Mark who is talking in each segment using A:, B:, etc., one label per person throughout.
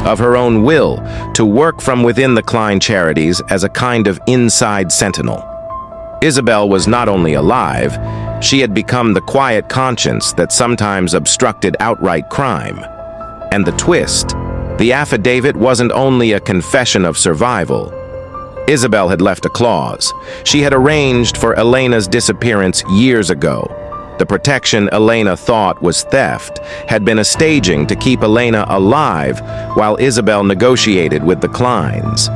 A: of her own will, to work from within the Klein Charities as a kind of inside sentinel. Isabel was not only alive, she had become the quiet conscience that sometimes obstructed outright crime. And the twist, the affidavit wasn't only a confession of survival. Isabel had left a clause. She had arranged for Elena's disappearance years ago. The protection Elena thought was theft had been a staging to keep Elena alive while Isabel negotiated with the Kleins.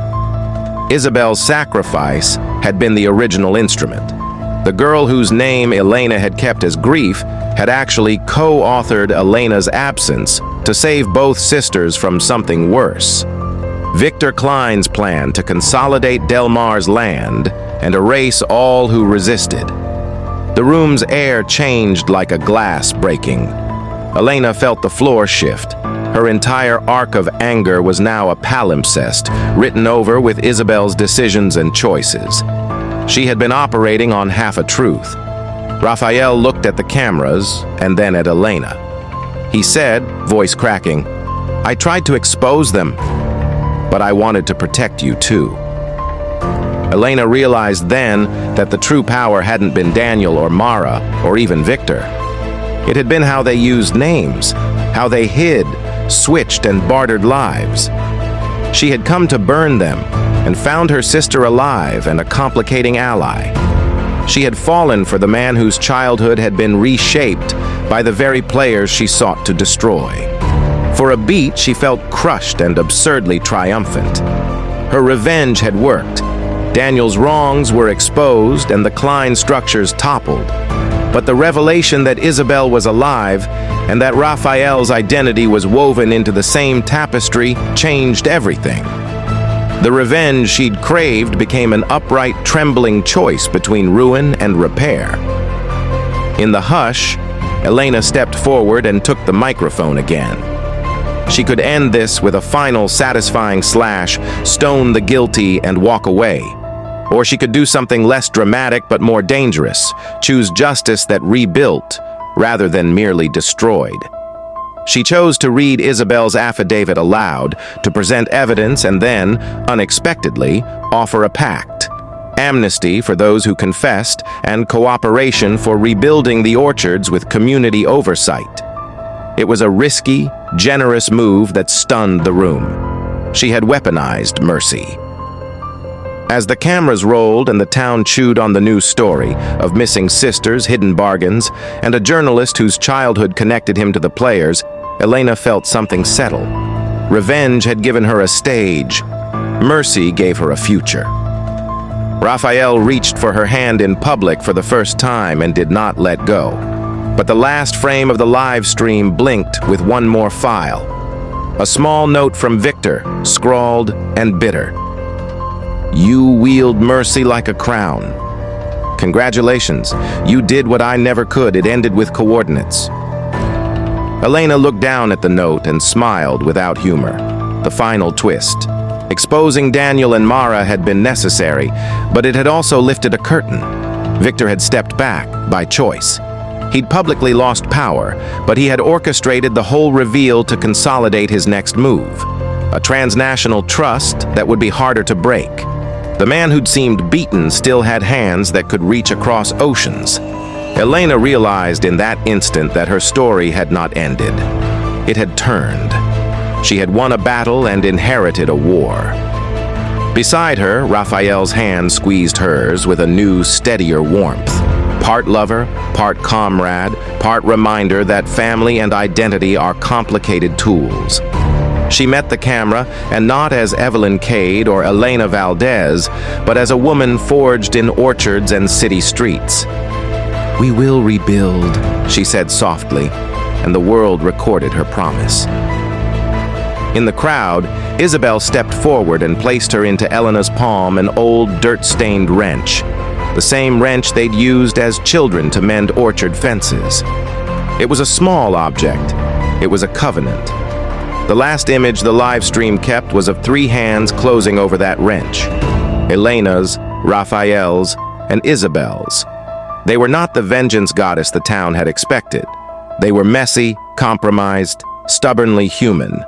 A: Isabel's sacrifice had been the original instrument. The girl whose name Elena had kept as grief had actually co-authored Elena's absence to save both sisters from something worse. Victor Klein's plan to consolidate Del Mar's land and erase all who resisted. The room's air changed like a glass breaking. Elena felt the floor shift. Her entire arc of anger was now a palimpsest, written over with Isabel's decisions and choices. She had been operating on half a truth. Raphael looked at the cameras and then at Elena. He said, voice cracking, "I tried to expose them, but I wanted to protect you too." Elena realized then that the true power hadn't been Daniel or Mara or even Victor. It had been how they used names, how they hid, switched and bartered lives. She had come to burn them and found her sister alive and a complicating ally. She had fallen for the man whose childhood had been reshaped by the very players she sought to destroy. For a beat, she felt crushed and absurdly triumphant. Her revenge had worked. Daniel's wrongs were exposed and the Klein structures toppled. But the revelation that Isabel was alive and that Raphael's identity was woven into the same tapestry changed everything. The revenge she'd craved became an upright, trembling choice between ruin and repair. In the hush, Elena stepped forward and took the microphone again. She could end this with a final satisfying slash, stone the guilty, and walk away. Or she could do something less dramatic but more dangerous, choose justice that rebuilt rather than merely destroyed. She chose to read Isabel's affidavit aloud, to present evidence and then, unexpectedly, offer a pact. Amnesty for those who confessed and cooperation for rebuilding the orchards with community oversight. It was a risky, generous move that stunned the room. She had weaponized mercy. As the cameras rolled and the town chewed on the news story of missing sisters, hidden bargains, and a journalist whose childhood connected him to the players, Elena felt something settle. Revenge had given her a stage. Mercy gave her a future. Raphael reached for her hand in public for the first time and did not let go. But the last frame of the live stream blinked with one more file. A small note from Victor, scrawled and bitter. "You wield mercy like a crown. Congratulations, you did what I never could. It ended with coordinates." Elena looked down at the note and smiled without humor. The final twist. Exposing Daniel and Mara had been necessary, but it had also lifted a curtain. Victor had stepped back by choice. He'd publicly lost power, but he had orchestrated the whole reveal to consolidate his next move. A transnational trust that would be harder to break. The man who'd seemed beaten still had hands that could reach across oceans. Elena realized in that instant that her story had not ended. It had turned. She had won a battle and inherited a war. Beside her, Raphael's hand squeezed hers with a new, steadier warmth. Part lover, part comrade, part reminder that family and identity are complicated tools. She met the camera, and not as Evelyn Cade or Elena Valdez, but as a woman forged in orchards and city streets. "We will rebuild," she said softly, and the world recorded her promise. In the crowd, Isabel stepped forward and placed her into Elena's palm an old, dirt-stained wrench. The same wrench they'd used as children to mend orchard fences. It was a small object. It was a covenant. The last image the live stream kept was of three hands closing over that wrench. Elena's, Raphael's, and Isabel's. They were not the vengeance goddess the town had expected. They were messy, compromised, stubbornly human.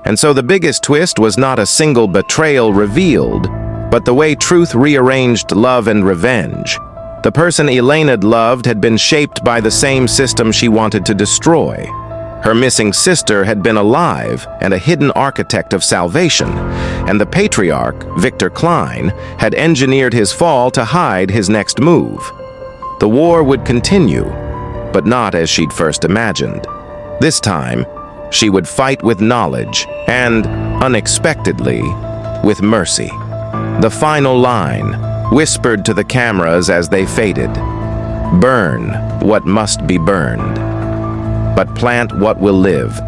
A: And so the biggest twist was not a single betrayal revealed, but the way truth rearranged love and revenge. The person Elena loved had been shaped by the same system she wanted to destroy. Her missing sister had been alive and a hidden architect of salvation, and the patriarch, Victor Klein, had engineered his fall to hide his next move. The war would continue, but not as she'd first imagined. This time, she would fight with knowledge and, unexpectedly, with mercy. The final line, whispered to the cameras as they faded. Burn what must be burned, but plant what will live.